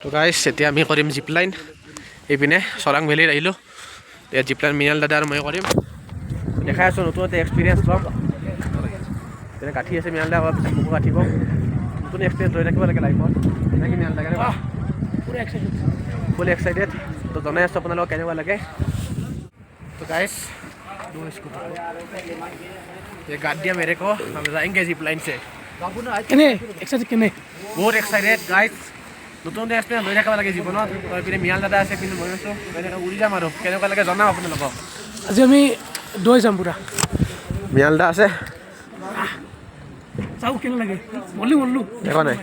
তো গাইছ এতিয়া আমি কৰিম জিপ লাইন এইপিনে চৰাং ভেলীত আহিলোঁ এতিয়া জিপ লাইন মিনাল দাদা আৰু মই কৰিম দেখাই আছোঁ নতুন এটা এক্সপিৰিয়েঞ্চ ল'ম তেনে কাঠি আছে মিনাল দাদা অলপ পিছত মোকো কাঠিব নতুন এক্সপিৰিয়েঞ্চ লৈ থাকিব লাগে লাইফত এনেকৈ মিনাল দাদাকে ফুল এক্সাইটেড তো জনাই আছোঁ আপোনালোকক কেনেকুৱা লাগে तो गाइस दो स्कूटर ये गाड़ियाँ मेरे को हम जाएंगे जिप लाइन से बहुत एक्साइटेड गाइस নতুন এক্সপিৰিয়েঞ্চ লৈ থাকিব লাগে জীৱনত পিনে মিয়াল দাদা আছে কিন্তু মই আছোঁ এনেকৈ উৰি যাম আৰু কেনেকুৱা লাগে জনাম আপোনালোকক আজি আমি দৈ যাম পুৰা মিয়াল দা আছে চাওঁ কেনে লাগে মল্লু দেখা নাই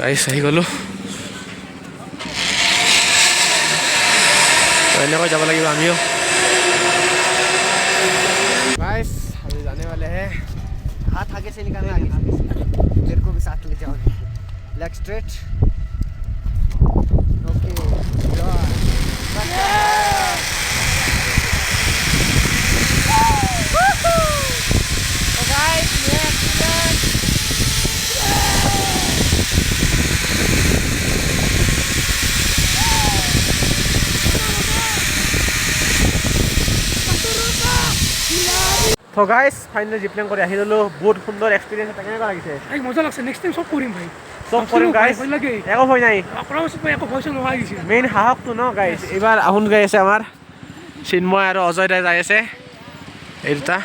গাইছ আহি গ'লোঁ এনেকৈ যাব লাগিব আমিও गाइस अभी जाने वाले हैं हाथ आगे से निकालना आगे मेरे को भी साथ ले जाओ लेग स्ट्रेट ओके তো গাইছ ফাইনেলি জিপ লাইন কৰি আহি ল'লোঁ বহুত সুন্দৰ এক্সপিৰিয়েঞ্চ এটা কেনেকুৱা লাগিছে মজা লাগছে নেক্সট টাইম চব কৰিম ভাই চব কৰিম গাইছ একো ভয় নাই একো ভয় চয় নোহোৱা গৈছে মেইন সাহসটো ন গাইছ এইবাৰ আহুন গাই আছে আমাৰ চিন্ময় আৰু অজয় দাই যাই আছে এই দুটা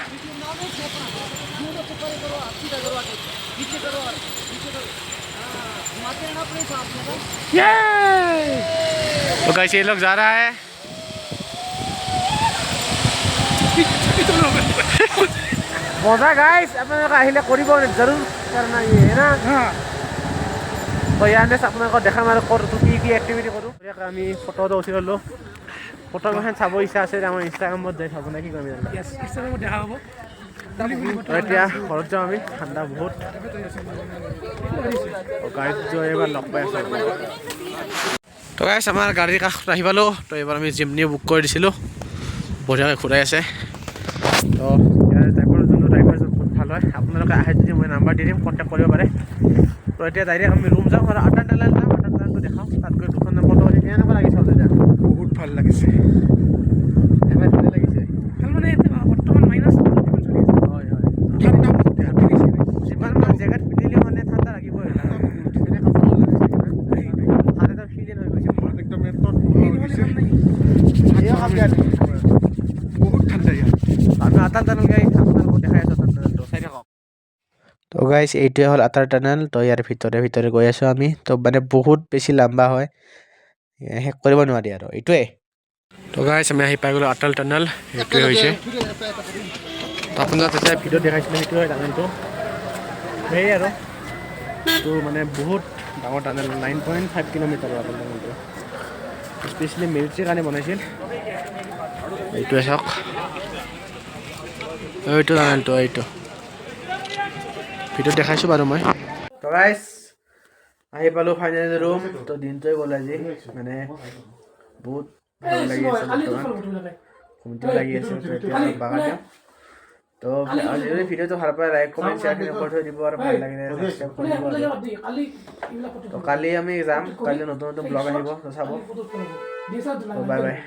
तो गाइस ये लोग जा रहा है मजा गाइस আপোনালোকে আহিলে কৰিব জৰুৰ करना ये है ना তো ইয়াতে আপোনালোকক দেখাম আৰু ক'ত কি এক্টিভিটি কৰোঁ আমি ফটো উঠি ল'লোঁ ফটো এখন চাব ইচ্ছা আছে আমাৰ ইনষ্টাগ্ৰামত যাই চাব নে কি কৰিম ইনষ্টাগ্ৰামত দেখা হ'ব এতিয়া ঘৰত যাওঁ আমি ঠাণ্ডা বহুত গাড়ীত গৈ এবাৰ লগ পাই আছোঁ তো গাইছ আমাৰ গাড়ীৰ কাষত আহি পালোঁ তো এইবাৰ আমি জিমনি বুক কৰি দিছিলোঁ বঢ়িয়াকৈ ঘূৰাই আছে তো ইয়াৰ ড্ৰাইভাৰ যোনটো ড্ৰাইভাৰ বহুত ভাল হয় আপোনালোকে আহে যদি মই নাম্বাৰ দি দিম কণ্টেক্ট কৰিব পাৰে তো এতিয়া ডাইৰেক্ট আমি ৰুম যাওঁ আৰু আটাৰ টানেল যাওঁ আটাৰ টানেলটো দেখাওঁ তাত গৈ দুখন ফটো আছে কেনেকুৱা লাগিছে এতিয়া বহুত ভাল লাগিছে এবাৰ ভালে লাগিছে ভাল মানে বৰ্তমান মাইনাছ হয় হয় ঠাণ্ডা যিমান মান জেগাত পিন্ধিলেও মানে ঠাণ্ডা লাগিবই হাত একদম ফিলিং হৈ গৈছে একদম বহুত ঠাণ্ডা ইয়াত আমি আটাৰ টানেল গাই আপোনালোকক দেখাই আছোঁ আটাৰ টানেলটো চাই থাকক তো গাইছ এইটোৱে হ'ল আটাৰ টানেল তো ইয়াৰ ভিতৰে গৈ আছোঁ আমি তো মানে বহুত বেছি লম্বা হয় শেষ কৰিব নোৱাৰি আৰু এইটোৱে তো গাইছ আমি আহি পাই গ'লোঁ আটাৰ টানেল এইটোৱে হৈছে তো আপোনাক যেতিয়া ভিডিঅ' দেখাইছিলে সেইটো হয় টানেলটো সেয়ে আৰু তো মানে বহুত ডাঙৰ টানেল 9.5 কিলোমিটাৰ আৰু টানেলটো স্পেচিয়েলি মিলিটাৰীৰ কাৰণে বনাইছিল এইটোৱে চাওক এইটো টানেলটো এইটো ভিডিঅ' দেখাইছোঁ বাৰু মই তো গাইছ আহি পালোঁ ফাইনেল ৰুম তো দিনটোৱে গ'ল আজি মানে বহুত ভাল লাগি আছে ঘুমটিও লাগি আছে বাগান তো আজি যদি ভিডিঅ'টো ভাল পায় লাইক কমেণ্ট শ্বেয়াৰ কৰি থৈ দিব আৰু ভাল লাগিলে সাবস্ক্ৰাইব কৰি দিব তো কালি আমি যাম কালি নতুন ব্লগ আহিব তো চাব বাই বাই